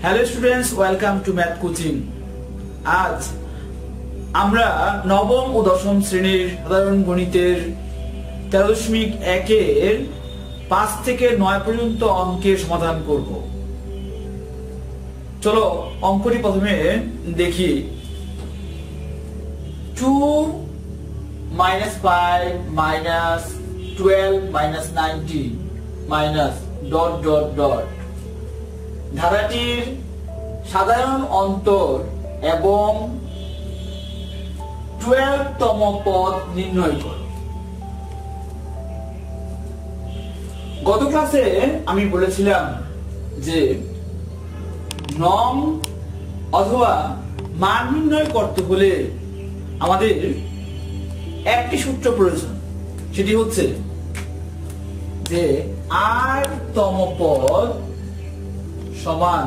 Hello students, welcome to math coaching. আজ আমরা নবম ও দশম শ্রেণীর সাধারণ গণিতের 13.1 এর 5 থেকে 9 পর্যন্ত অঙ্কের সমাধান করব। চলো অঙ্কটি প্রথমে দেখি। 2 - 5 - 12 - 19 মাইনাস ডট ডট ডট ধারাটির সাধারণ অন্তর এবং 12তম পদ নির্ণয় করো। গত ক্লাসে আমি বলেছিলাম যে নং অথবা মান নির্ণয় করতে হলে আমাদের একটি সূত্র প্রয়োজন, সেটি হচ্ছে যে r তম পদ সমান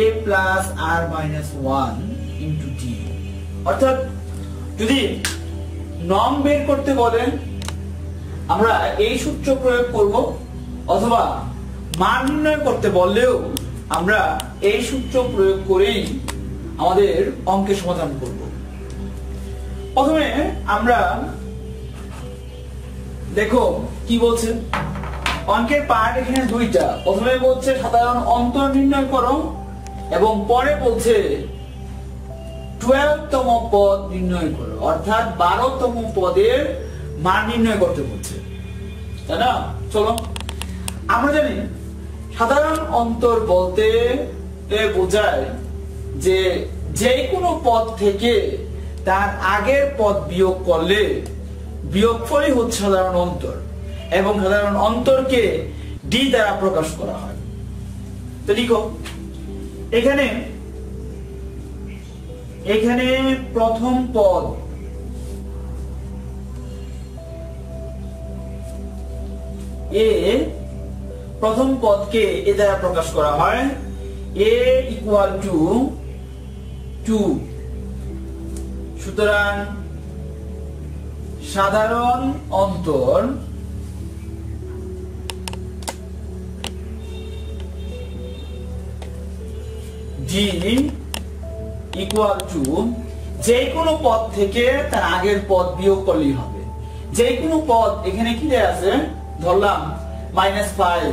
a plus r minus 1 into t। অর্থাৎ যদি নং বের করতে বলেন আমরা এই সূত্র প্রয়োগ করব, অথবা মান নির্ণয় করতে বললেও আমরা এই সূত্র প্রয়োগ করেই আমাদের অঙ্কের সমাধান করব। প্রথমে আমরা দেখো কি বলছে। অঙ্কের পার্ট এখানে দুইটা। প্রথমে বলছে সাধারণ অন্তর নির্ণয় করো এবং পরে বলছে 12তম পদ নির্ণয় করো, অর্থাৎ 12তম পদের মান নির্ণয় করতে বলছে, তাই না? চলো আমরা জানি সাধারণ অন্তর বলতে বোঝায় যে যে কোনো পদ থেকে তার আগের পদ বিয়োগ করলে বিয়োগফলই হচ্ছে সাধারণ অন্তর, এবং সাধারণ অন্তরকে ডি দ্বারা প্রকাশ করা হয়। তো লিখো এখানে প্রথম পদ এ, প্রথম পদকে এ দ্বারা প্রকাশ করা হয় a ইকুয়াল টু 2। সুতরাং সাধারণ অন্তর d ইকুয়াল টু যে কোনো পদ থেকে তার আগের পদ বিয়োগ করলেই হবে। যে কোনো পদ এখানে কি দেয়া আছে, ধরলাম -5,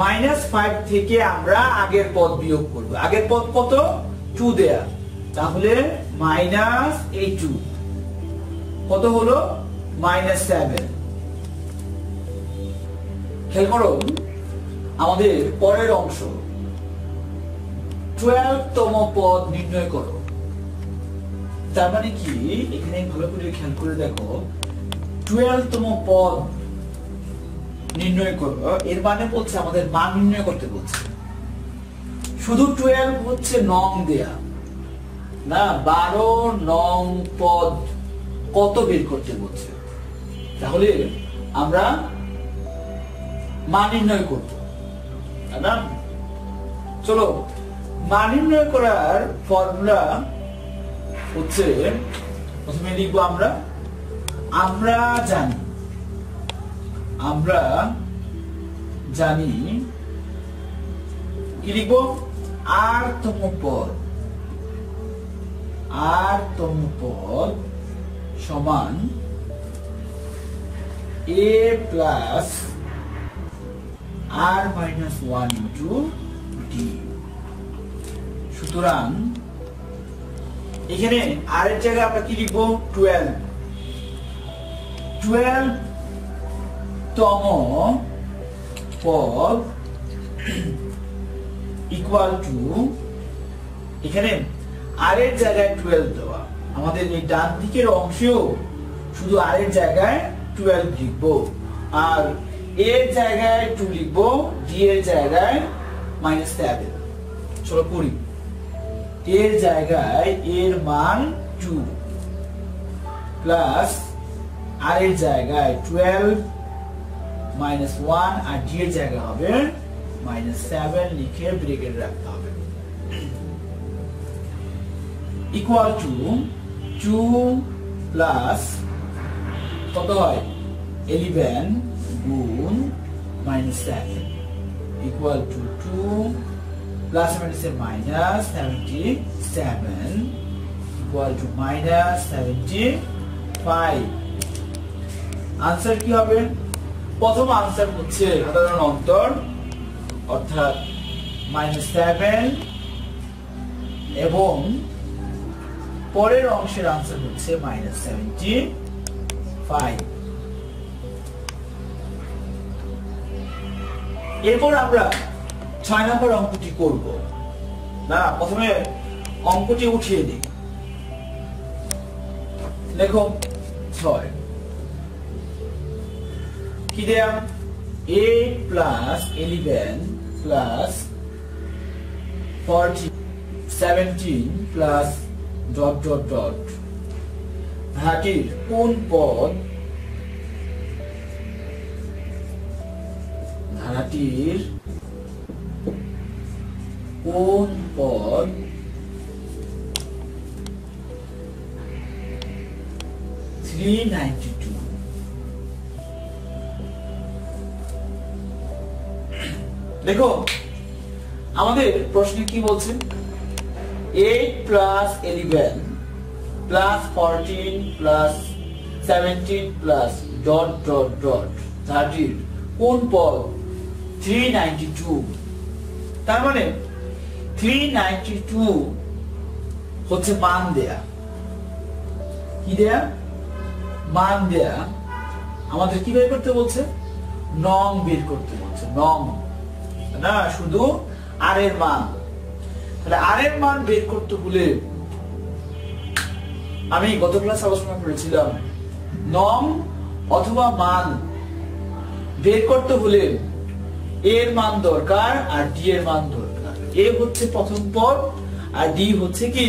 -5 থেকে আমরা আগের পদ বিয়োগ করব। আগের পদ কত? 2 দেয়া, তাহলে মাইনাস এই 2 কত হলো? -7। খেয়াল করো আমাদের পরের অংশ 12তম পদ নির্ণয় করো। তার মানে কি, এখানে ভালো করে খেয়াল করে দেখো, 12তম পদ নির্ণয় করো এর মানে বলছে আমাদের মান নির্ণয় করতে বলছে। শুধু 12 হচ্ছে নং দেয়া না, 12 নং পদ কত বের করতে বলছে, তাহলে আমরা মান নির্ণয় করব, তাই না? চলো মান নির্ণয় করার ফর্মুলা হচ্ছে, প্রথমে লিখবো আমরা জানি কি লিখবো, r-তম পদ সমান a plus r minus 1 into d। সুতরাং এখানে r এর জায়গায় আমরা কি লিখবো, 12তম পদ ইকুয়াল টু, এখানে r এর জায়গায় 12 দেওয়া, আমাদের এই ডান দিকের অংশেও শুধু r এর জায়গায় 12 লিখবো, আর a এর জায়গায় 2 লিখবো, d এর জায়গায় -7। চলো করি। এর জায়গায় এর মান 2 প্লাস আর এর জায়গায় 12 -1 আর d এর জায়গায় হবে -7 লিখে ব্র্যাকেট রাখতে হবে, ইকুয়াল টু 2 প্লাস কত হয় 11 গুণ -7 equal to 2 plus minus 77 equal to minus 75 answer কি হবে প্রথম आंसर হচ্ছে সাধারণ অন্তর অর্থাৎ -7 এবং পরের অংশের आंसर হচ্ছে -75 এরপর আমরা 6 নম্বর অঙ্কটি করব না প্রথমে অঙ্কটি উঠিয়ে দিই দেখো 6 কি দেয়া 8 plus 11 plus 17 plus ... ধারাটির কোন পদ কোন পদ 392 দেখো আমাদের প্রশ্নে কি বলছে 8 plus 11 plus 14 plus 17 plus ... ধারাটির কোন পদ 392 তার মানে 392 হচ্ছে মান দেয়া কি দেয়া মান দেয়া আমাদের কি বের করতে বলছে নং বের করতে বলছে নং না শুধু আর এর মান তাহলে আর এর মান বের করতে হলে আমি গত ক্লাসে আলোচনা করেছিলাম নং অথবা মান বের করতে হলে এর মান দরকার আর ডি এর মান দরকার এ হচ্ছে প্রথম পদ আর ডি হচ্ছে কি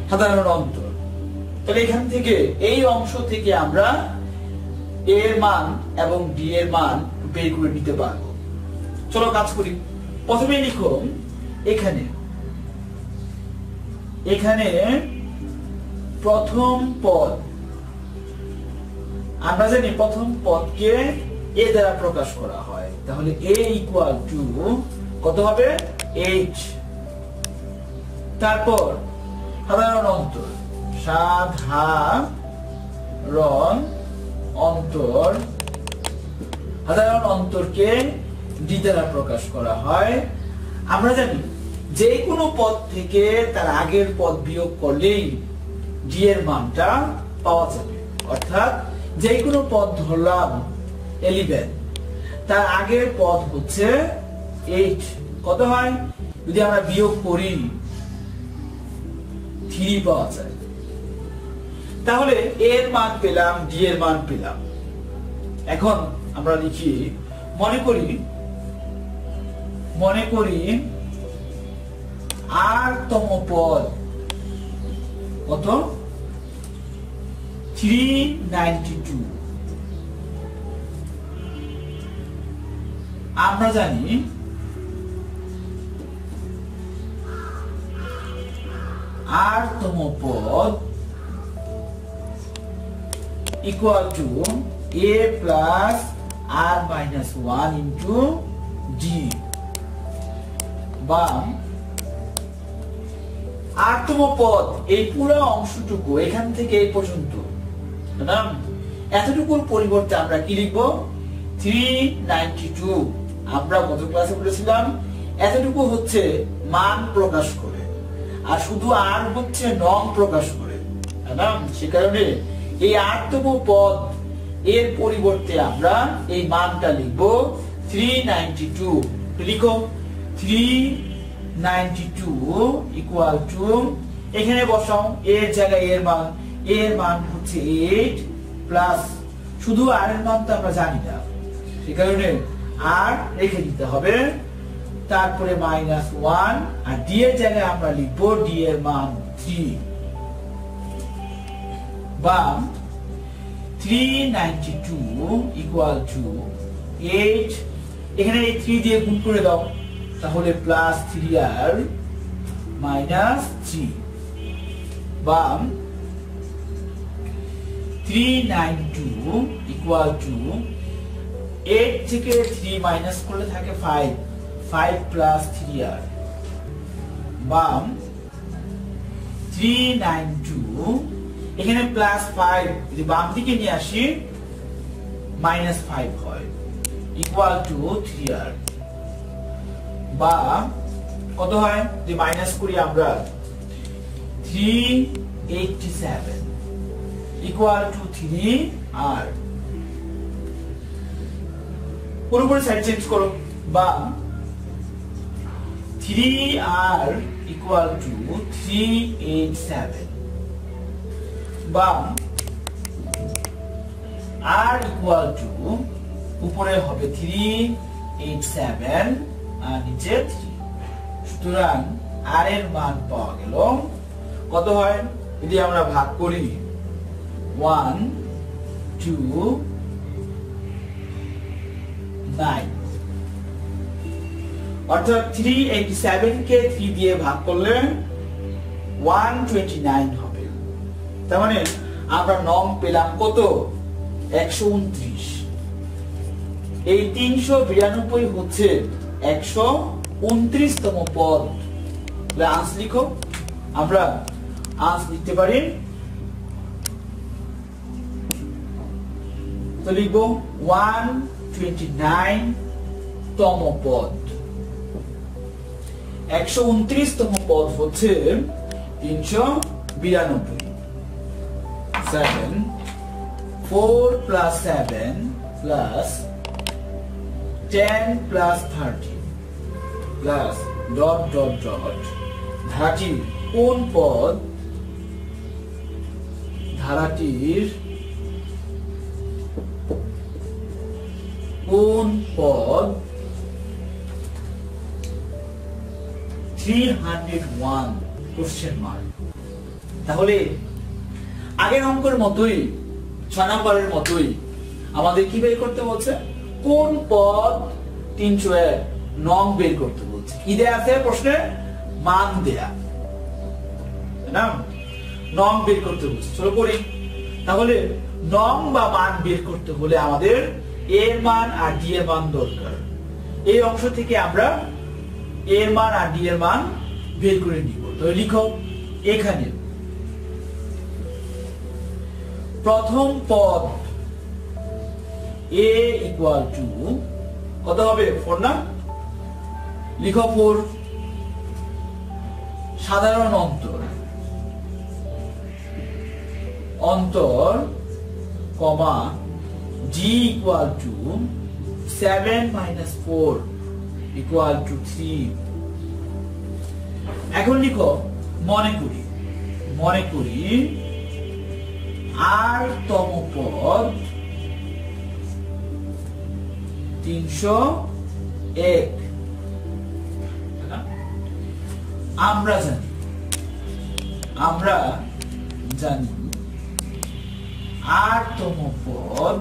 সাধারণ অন্তর তাহলে এখান থেকে এই অংশ থেকে আমরা এ এর মান এবং ডি এর মান বের করে নিতে পারবো চলো কাজ করি প্রথমে লিখো এখানে প্রথম পদ আমরা জানি প্রথম পদকে এ দ্বারা প্রকাশ করা হয় তাহলে a ইকুয়াল টু কত হবে 8 তারপর সাধারণ অন্তর সাধারণ অন্তরকে ডি দ্বারা প্রকাশ করা হয় আমরা জানি যে কোনো পদ থেকে তার আগের পদ বিয়োগ করলেই ডি এর মানটা পাওয়া যাবে অর্থাৎ যে কোনো পদ ধরলাম 11 তার আগের পদ হচ্ছে 8 কত হয় যদি আমরা বিয়োগ করি 3 পাওয়া যায় তাহলে a এর মান পেলাম ডি এর মান পেলাম এখন আমরা লিখি মনে করি আর তম পদ কত 392 আমরা জানি আর তম পদ equal to a plus r minus 1 into d বা আটতম পদ এই পুরো অংশটুকু এখান থেকে এই পর্যন্ত না এতটুকুর পরিবর্তে আমরা কি লিখব 392 আমরা গত ক্লাসে বলেছিলাম এতটুকু হচ্ছে মান প্রকাশ করে আর শুধু আর হচ্ছে নং প্রকাশ করে না সে কারণে এই আটতম পদ এর পরিবর্তে আমরা এই মানটা লিখব 392 লিখো 392 ইকুয়াল টু এখানে বসাও এর জায়গায় এর মান হচ্ছে 8 প্লাস শুধু আর এর মান তো আমরা জানি না সে কারণে আর রেখে দিতে হবে তারপরে -1 আর ডি এর জায়গায় আমরা লিখব ডি এর মান 3 বা 392 ইকুয়াল টু 8 এখানে এই 3 দিয়ে গুণ করে দাও তাহলে +3 আর -3 বা 392 ইকুয়াল টু 8 থেকে 3 মাইনাস করলে থাকে 5 5 প্লাস 3r, বাম 392, এখানে প্লাস 5 যদি বাম দিকে নিয়ে আসি মাইনাস 5 হয়, ইকুয়াল টু 3r, বা কত হয় যে মাইনাস করি আমরা 387 ইকুয়াল টু 3r, পুরোপুরি সাইড চেঞ্জ করো, বা 3r ইকুয়াল টু 387, বা r ইকুয়াল টু উপরে হবে 387 আর নিচে 3, সুতরাং r এর মান পাওয়া গেল কত হয় যদি আমরা ভাগ করি 1 2 9, অর্থাৎ 387 কে 3 দিয়ে ভাগ করলে 129 হবে। তার মানে আমরা নং পেলাম কত 129। এই 392 হচ্ছে 129তম পদ। আনসার লিখো, আমরা আনসার লিখতে পারি, তো লিখবো 129তম পদ। 129তম পদ হচ্ছে 392। 7 4 plus 7 plus 10 plus 30 plus dot dot dot, ধারাটির কোন পদ ধারাটির কোন পদ 301 কোশ্চেন মার্ক। তাহলে আগের অঙ্কের মতোই 6 নম্বরের মতোই আমাদের কি বের করতে বলছে, কোন পদ 301 নং বের করতে বলছে। কি দেয়া আছে প্রশ্নে, মান দেয়া, না নং বের করতে বলছে। চলো করি। তাহলে নং বা মান বের করতে হলে আমাদের এর মান আর ডি এর মান দরকার। এই অংশ থেকে আমরা এর মান আর ডি এর মান বের করে নিব। তো লিখো, এখানে প্রথম পদ a ইকুয়াল টু কত হবে 4 না, লিখো 4, সাধারণ অন্তর অন্তর কমা d equal to 7 minus 4 equal to 3। এখন লিখো, মনে করি r তম পদ 301। আমরা জানি r তম পদ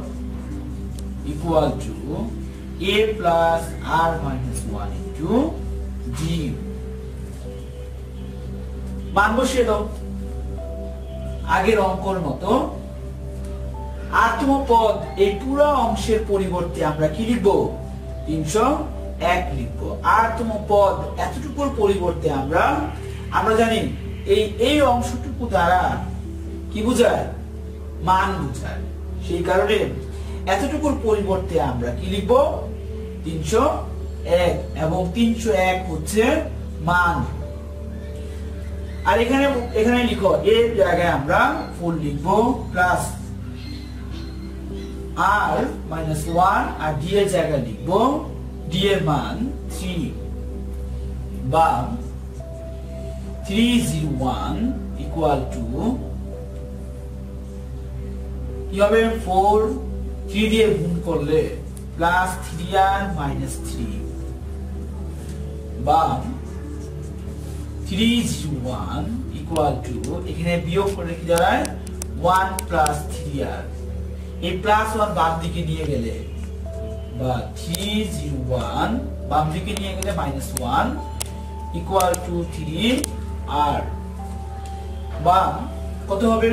equal to a plus r minus 1 into d। মান বসিয়ে দাও আগের অঙ্কর মতো। r তম পদ এই পুরো অংশের পরিবর্তে আমরা কি লিখব, 301 লিখব। r তম পদ এতটুকুর পরিবর্তে আমরা জানি এই অংশটুকু দ্বারা কি বোঝায়, মান বোঝায়। সেই কারণে এতটুকুর পরিবর্তে আমরা কি লিখব, 301, এবং 301 হচ্ছে মান। আর এখানে লিখো, এর জায়গায় আমরা 4 লিখব প্লাস r মাইনাস 1, আর d এর জায়গায় লিখব d এর মান 3, বা 301 ইকুয়াল টু কি হবে, 4 3 দিয়ে গুণ করলে প্লাস 3r মাইনাস 3, বা 301 ইকুয়াল টু এখানে বিয়োগ করলে কি দাঁড়ায় 1 প্লাস 3r, এই প্লাস 1 বাম দিকে নিয়ে গেলে, বা 301 বাম দিকে নিয়ে গেলে মাইনাস 1 ইকুয়াল টু 3r, বা কত হবে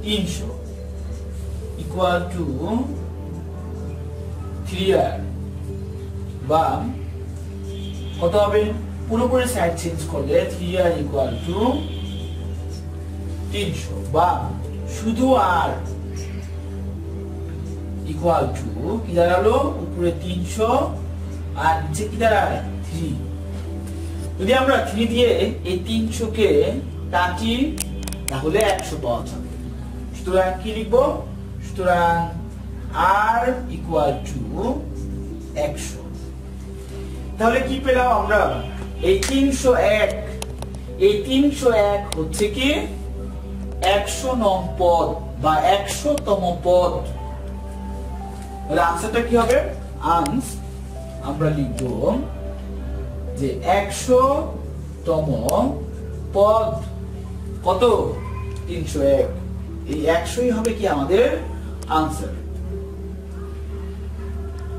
300 ইকুয়াল টু 3r, বা কত হবে পুরোপুরি সাইড চেঞ্জ করলে 3r ইকুয়াল টু 300 বা শুধু r ইকুয়াল টু কি দাঁড়ালো উপরে 300 আর নিচে কি দাঁড়ায় 3। যদি আমরা 3 দিয়ে এই 300 কে কাটি তাহলে 100 পাওয়া যাবে। সুতরাং কি লিখবো সুতরাং r ইকুয়াল টু 100। তাহলে কি পেলাম আমরা এই 301 হচ্ছে কি 100 নং পদ বা 100তম পদ। তাহলে আনসারটা কি হবে আমরা লিখব যে 100তম পদ কত 301, এই 100ই হবে কি আমাদের আনসার।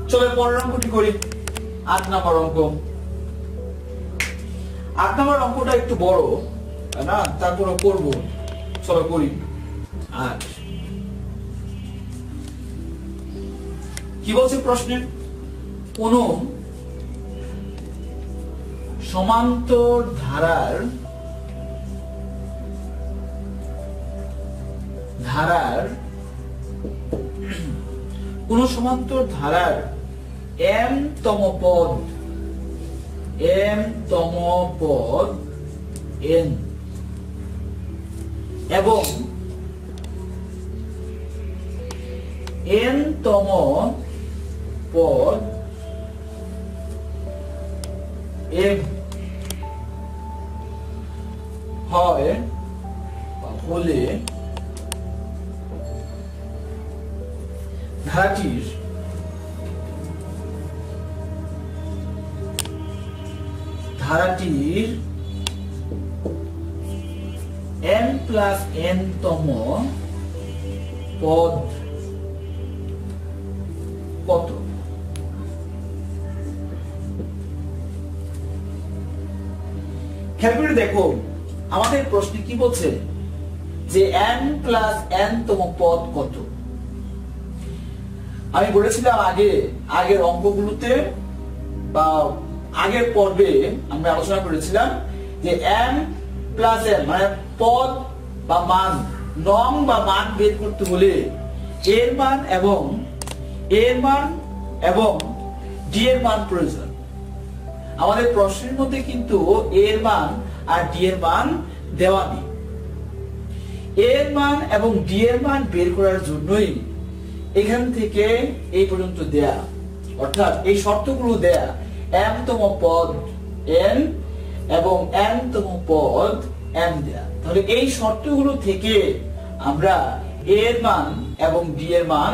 চলো পরের অঙ্কটি করি 8 নম্বর অঙ্ক। 8 নম্বর অঙ্কটা একটু বড় না তারপরে করব, চলো করি। 8 কি বলছে প্রশ্নে কোন সমান্তর ধারার কোন সমান্তর ধারার m তম পদ n এবং n তম পদ m হয় হলে ধারাটির m প্লাস n তম পদ কত? খেয়াল করে দেখো আমাদের প্রশ্নে কি বলছে যে m প্লাস n তম পদ কত। আমি বলেছিলাম আগের অঙ্কগুলোতে বা আগের পর্বে আমরা আলোচনা করেছিলাম যে m প্লাস n মানে পদ বা মান নং বা মান বের করতে হলে এর মান এবং ডি এর মান প্রয়োজন। আমাদের প্রশ্নের মধ্যে কিন্তু এর মান আর ডি এর মান দেওয়া নেই। এর মান এবং ডি এর মান বের করার জন্যই এখান থেকে এই পর্যন্ত দেয়া, অর্থাৎ এই শর্তগুলো দেয়া m তম পদ n এবং n তম পদ m দেয়া। তাহলে এই শর্তগুলো থেকে আমরা এর মান এবং ডি এর মান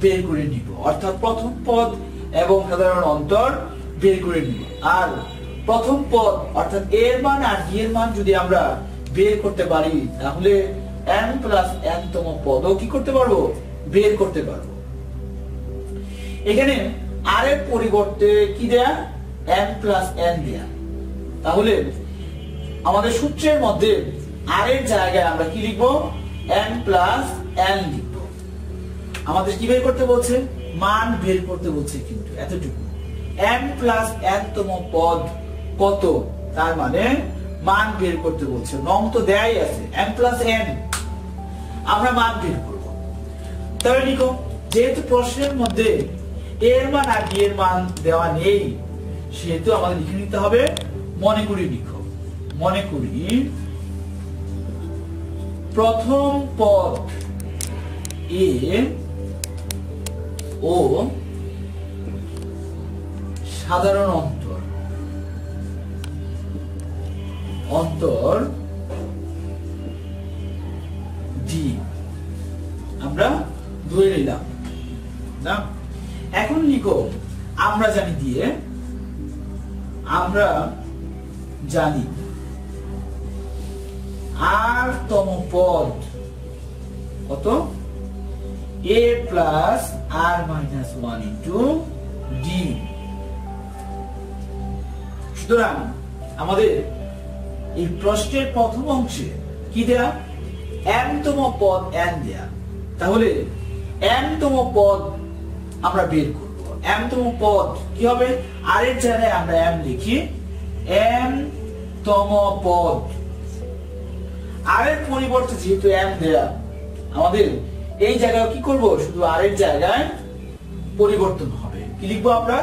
বের করে নিব, অর্থাৎ প্রথম পদ এবং সাধারণ অন্তর বের করে নিব। আর প্রথম পদ অর্থাৎ এর মান আর ডি এর মান যদি আমরা বের করতে পারি তাহলে m প্লাস n তম পদও কি করতে পারবো বের করতে পারবো। এখানে r এর পরিবর্তে কি দেয়া m প্লাস n দেয়া। তাহলে আমাদের সূত্রের মধ্যে r এর জায়গায় আমরা কি লিখবো m প্লাস n লিখবো। আমাদের কি বের করতে বলছে মান বের করতে বলছে, কিন্তু এতটুকু m প্লাস n তম পদ কত তার মানে মান বের করতে বলছে। নং তো দেয়াই আছে m প্লাস n, আমরা মান বের করব। তাহলে লিখো যেহেতু প্রশ্নের মধ্যে এর মান আর ডি এর মান দেওয়া নেই সেহেতু আমাদের লিখে নিতে হবে মনে করি লিখো। মনে করি প্রথম পদ এ ও সাধারণ অন্তর ডি আমরা ধরে নিলাম না। এখন লিখো আমরা জানি আর তম পদ কত a plus r minus 1 into D. সুতরাং আমাদের এই প্রশ্নের প্রথম অংশে কি দেয়া m তম পদ n দেয়া। তাহলে m তম পদ আমরা বের করব। m তম পদ কি হবে r এর জায়গায় আমরা m লিখি m তম পদ r এর পরিবর্তে যেহেতু m দেয়া আমাদের এই জায়গায় কি করব শুধু r এর জায়গায় পরিবর্তন হবে কি লিখবো আমরা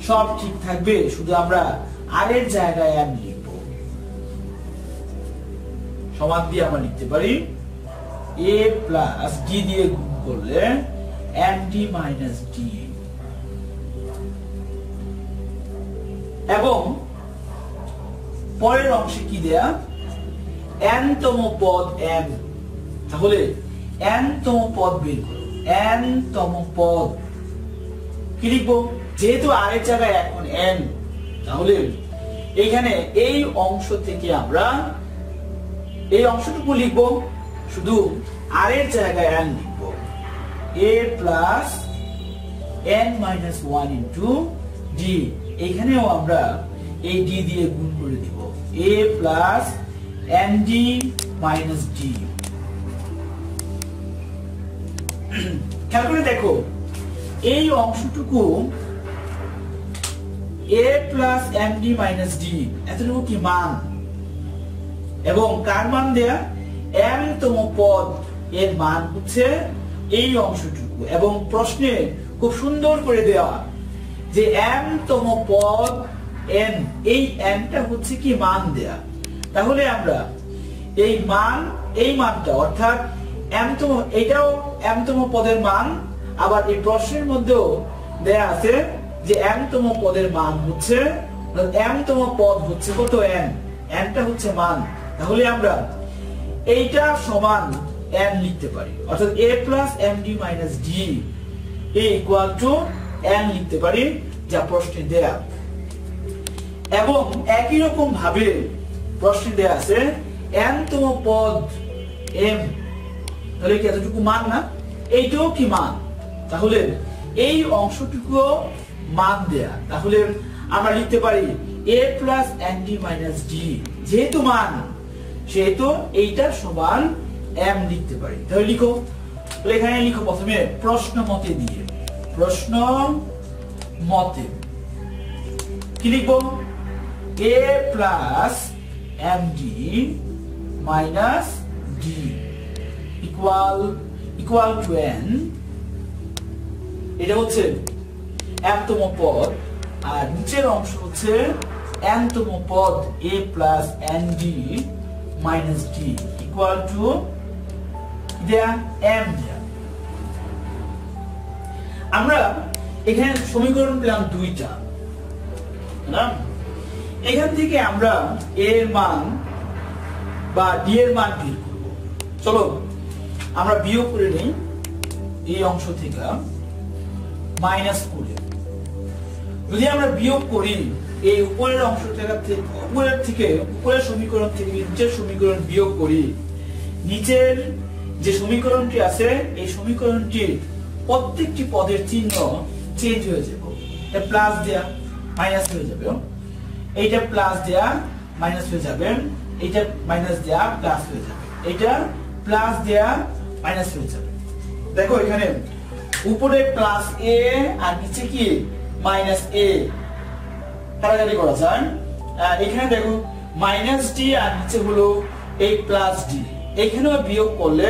সব ঠিক থাকবে শুধু আমরা r এর জায়গায় m লিখব সমান দিয়ে আমরা লিখতে পারি a প্লাস d দিয়ে গুণ করলে md মাইনাস d এবং পরের অংশে কি দেয়া n তম পদ m তাহলে n তম পদ বের করো n তম পদ কি লিখবো যেহেতু r এর জায়গায় এখন n তাহলে এখানে এই অংশ থেকে আমরা এই অংশটুকু লিখবো শুধু r এর জায়গায় n লিখবো a plus n minus 1 into d এখানেও আমরা এই d দিয়ে গুণ করে দিব a plus nd minus d খেয়াল করে দেখো এই অংশটুকু a plus md minus d এতটুকু কি মান এবং কার মান দেয়া m তম পদ এর মান হচ্ছে এই অংশটুকু এবং প্রশ্নে খুব সুন্দর করে দেওয়া যে m তম পদ n এই n টা হচ্ছে কি মান দেয়া তাহলে আমরা এই মানটা অর্থাৎ m তম এটাও m তম পদের মান আবার এই প্রশ্নের মধ্যেও দেয়া আছে যে m তম পদের মান হচ্ছে m তম পদ হচ্ছে কত n n টা হচ্ছে মান তাহলে আমরা এইটা সমান n লিখতে পারি অর্থাৎ a plus md minus d equal to n লিখতে পারি যা প্রশ্নে দেয়া এবং একই রকম ভাবে প্রশ্নে দেয়া আছে n তম পদ m তাহলে কি এতটুকু মান না এইটাও কি মান তাহলে এই অংশটুকু মান দেয়া তাহলে আমরা লিখতে পারি a plus nd minus d যেহেতু মান সেহেতু এইটা সমান m লিখতে পারি তাহলে লিখো এখানে লিখো প্রথমে প্রশ্ন মতে দিয়ে প্রশ্ন মতে কি লিখবো a plus md minus d equal to n এটা হচ্ছে m তম পদ আর নিচের অংশ হচ্ছে n তম পদ a plus nd minus d equal to দেয়া m দেয়া আমরা এখানে সমীকরণ পেলাম দুইটা না এখান থেকে আমরা a এর মান বা d এর মান বের করব চলো আমরা বিয়োগ করে নেই এই অংশ থেকে মাইনাস করে যদি আমরা বিয়োগ করি এই উপরের অংশ থেকে উপরের সমীকরণ থেকে নিচের সমীকরণ বিয়োগ করি নিচের যে সমীকরণটি আছে এই সমীকরণটির প্রত্যেকটি পদের চিহ্ন চেঞ্জ হয়ে যাবে এটা প্লাস দেয়া মাইনাস হয়ে যাবে এইটা প্লাস দেয়া মাইনাস হয়ে যাবে এইটা মাইনাস দেয়া প্লাস হয়ে যাবে এইটা প্লাস দেয়া মাইনাস হয়ে যাবে দেখো এখানে উপরে প্লাস a আর নিচে কি মাইনাস a কাটাকাটি করা যায় এখানে দেখো মাইনাস d আর নিচে হলো এই প্লাস d এখানেও বিয়োগ করলে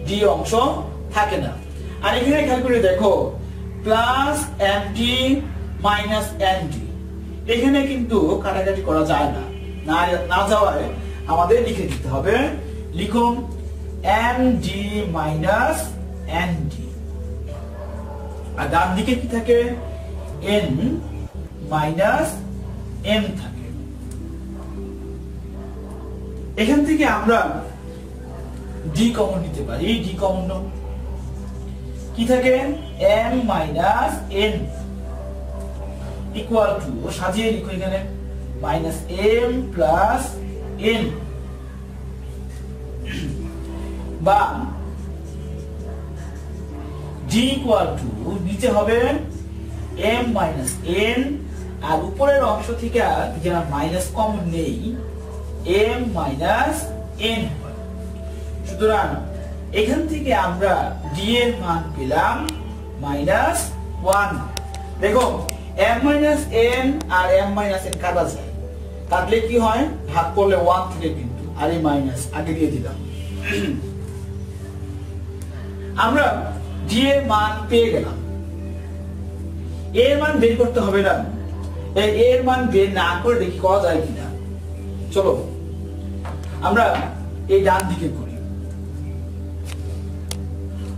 d অংশ থাকে না আর এখানে খেয়াল করে দেখো প্লাস md মাইনাস nd এখানে কিন্তু কাটাকাটি করা যায় না না যাওয়ায় আমাদের লিখে দিতে হবে লিখো md মাইনাস nd আর ডান দিকে কি থাকে n মাইনাস m থাকে এখান থেকে আমরা d কমন নিতে পারি d কমন কি থাকে m minus n equal to সাজিয়ে লিখো এখানে মাইনাস m প্লাস n বা d ইকুয়াল টু নিচে হবে m মাইনাস n আর উপরের অংশ থেকে যারা মাইনাস কমন নেই m মাইনাস n সুতরাং এখান থেকে আমরা d এর মান পেলাম -1 দেখো m - n আর m - n কাটা যায়, কাটলে কি হয়, ভাগ করলে 1 থেকে কিন্তু, আর এই মাইনাস আগে দিয়ে দিলাম। আমরা d এর মান পেয়ে গেলাম। এর মান বের করতে হবে না, এই এর মান বের না করে দেখি করা যায় কিনা। চলো আমরা এই ডান দিকে করি।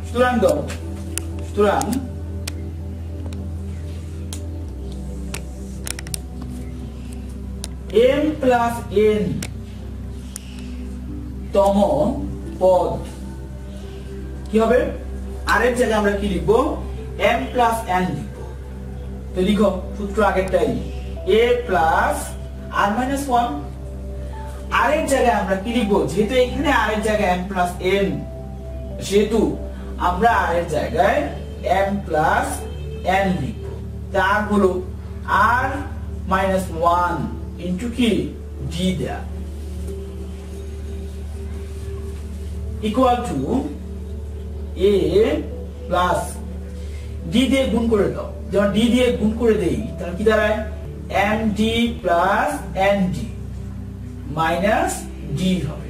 সুতরাং m প্লাস n তম পদ কি হবে, আর এর জায়গায় আমরা কি লিখবো, m প্লাস n লিখবো। তো লিখো সূত্র আগেরটাই, a প্লাস r মাইনাস 1। আর এর জায়গায় আমরা কি লিখবো, যেহেতু এখানে আর এর জায়গায় m প্লাস n, সেহেতু আমরা আর এর জায়গায় m প্লাস n লিখবো। তার হলো r মাইনাস 1 ইন্টু কি d দেয়া equal to a plus d দিয়ে গুণ করে দাও, যখন d দিয়ে গুণ করে দেই তাহলে কি দাঁড়ায়, md plus nd minus d হবে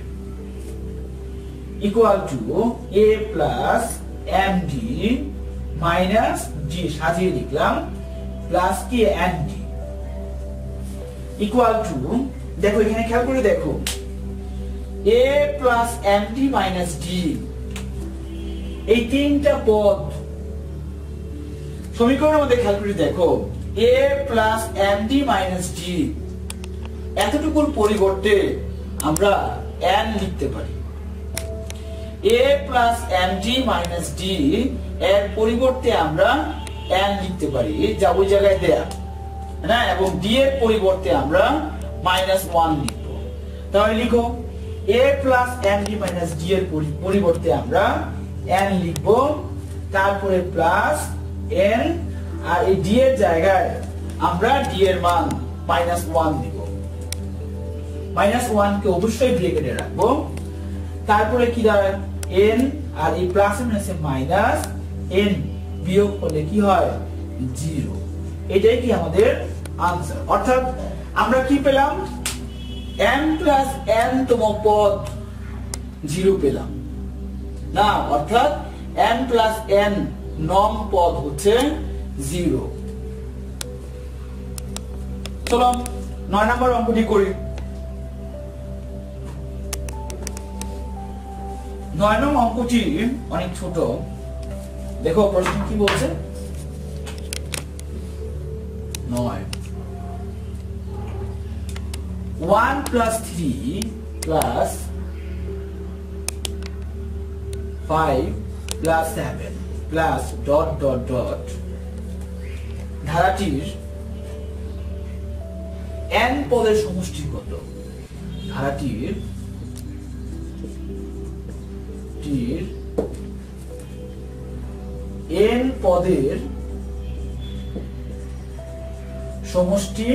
equal to a plus md minus d, সাজিয়ে লিখলাম, প্লাস কি nd ইকুয়াল টু, দেখো এখানে খেয়াল করে দেখো, a plus md minus d, এই তিনটা পদ সমীকরণের মধ্যে খেয়াল করে দেখো, a plus md minus d এতটুকুর পরিবর্তে আমরা n লিখতে পারি। a plus md minus d এর পরিবর্তে আমরা n লিখতে পারি, যা ওই জায়গায় দেয়া না, এবং d এর পরিবর্তে আমরা মাইনাস 1 লিখব। তাহলে লিখো a plus md minus d এর পরিবর্তে আমরা n লিখব, তারপরে প্লাস n, আর এই d এর জায়গায় আমরা d এর মান মাইনাস 1 দিব। মাইনাস 1 কে অবশ্যই ব্র্যাকেটে রাখবো। তারপরে কি দাঁড়ায়, n, আর এই প্লাস এর মাইনাসে মাইনাস n বিয়োগ করলে কি হয়, 0। এটাই কি আমাদের আনসার। অর্থাৎ আমরা কি পেলাম, m প্লাস n তম পদ 0 পেলাম না, অর্থাৎ m প্লাস n নম পদ হচ্ছে 0। চলো 9 নম্বর অঙ্কটি করি। 9 নম্বর অঙ্কটি অনেক ছোট, দেখো প্রশ্ন কি বলছে। 9 1 plus 3 plus 5 plus 7 plus dot dot dot ধারাটির n পদের সমষ্টি কত? ধারাটির n পদের সমষ্টি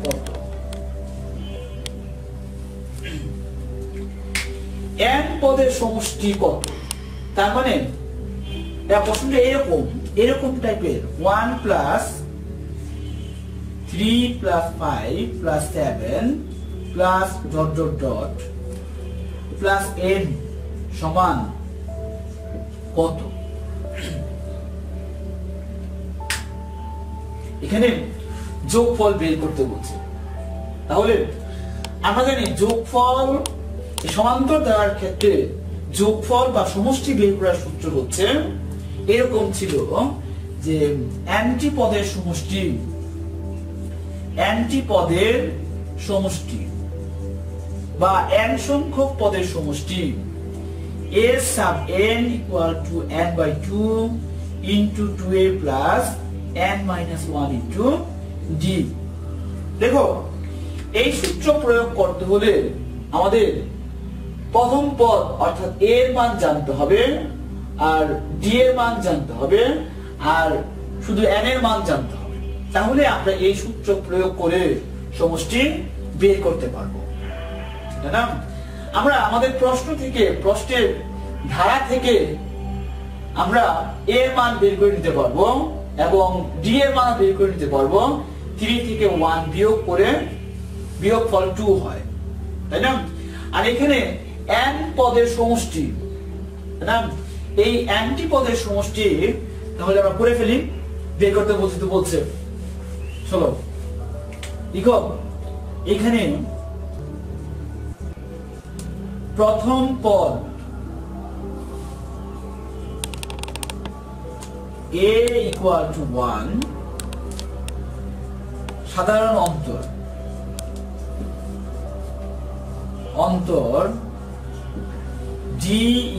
কত? n পদের সমষ্টি কত? তার মানে প্রশ্নটা এরকম টাইপের, 1 plus 3 plus 5 plus 7 plus dot dot dot plus n সমান কত? এখানে যোগফল বের করতে বলছে। তাহলে আমরা জানি যোগফল সমান্তর দেওয়ার ক্ষেত্রে যোগফল বা সমষ্টি বের করার সূত্র হচ্ছে এরকম ছিল যে অ্যান্টিপদের সমষ্টি বা n সংখ্যক পদের সমষ্টি a sub n equal to n by 2 into 2a plus n minus 1 into d। দেখো এই সূত্র প্রয়োগ করতে হলে আমাদের প্রথম পদ অর্থাৎ a এর মান জানতে হবে, আর d এর মান জানতে হবে, আর শুধু n এর মান জানতে হবে। তাহলে আমরা এই সূত্র প্রয়োগ করে সমষ্টি বের করতে পারবো, তাই না? আমরা আমাদের প্রশ্নের ধারা থেকে আমরা a এর মান বের করে নিতে পারবো এবং ডি এর মান বের করে নিতে পারবো 3 থেকে 1 বিয়োগ করে বিয়োগফল 2 হয়, তাই না? আর এখানে n পদের সমষ্টি, তাই না? এই n টি পদের সমষ্টি তাহলে আমরা করে ফেলি, বের করতে বলছে। চলো দেখো, এখানে প্রথম পদ a equal to 1, সাধারণ অন্তর d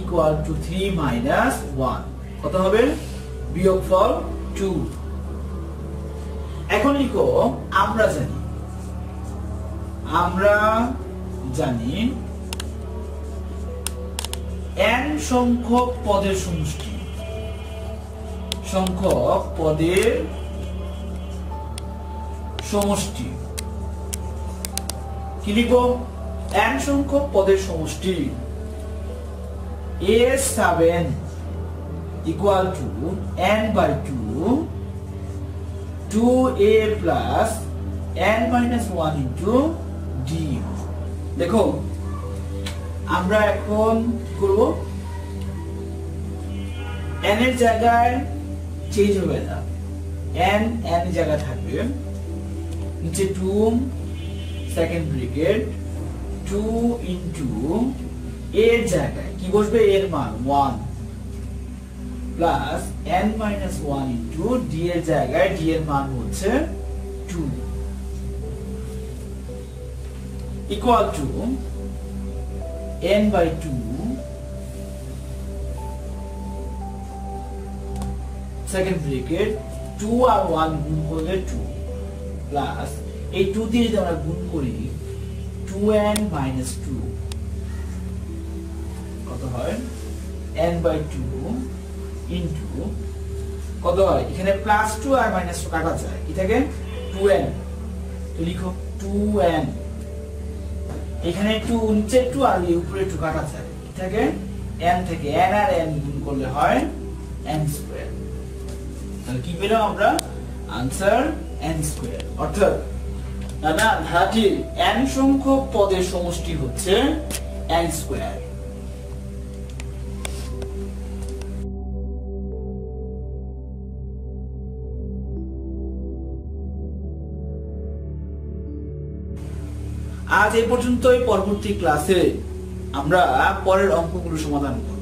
equal to 3 minus 1, কত হবে? বিয়োগফল 2। এখন লিখো, আমরা জানি n সংখ্যক পদের সমষ্টি, কি লিখবো? n সংখ্যক পদের সমষ্টি a7 equal to n by 2 2a plus n minus 1 into d। দেখো, আমরা এখন কি করব? n এর জায়গায় চেঞ্জ হবে না, n এর জায়গায় থাকবে, নিচে 2 সেকেন্ড ব্র্যাকেট 2 into এর জায়গায় কি বসবে? এর মান 1 plus n minus 1 into d এর জায়গায় d এর মান হচ্ছে 2 equal to n by 2 second bracket 2 আর 1 গুণ করলে 2 প্লাস এই 2 দিয়ে যদি আমরা গুণ করি 2n minus 2 কত হয়? n by 2 into কত হয়? এখানে প্লাস 2 আর মাইনাস 2 কাটা যায়, কি থাকে? 2n। তো লিখো 2n, এখানে 2 নিচে 2 আর এই উপরে 2 কাটা যায়, কি থাকে? n থেকে n আর n গুণ করলে হয় n স্কয়ার। তাহলে কি পেলাম আমরা? Answer n square. অর্থাৎ না ধারাটির n সংখ্যক পদের সমষ্টি হচ্ছে n স্কয়ার। আজ এই পর্যন্তই। পরবর্তী ক্লাসে আমরা পরের অঙ্কগুলো সমাধান করব।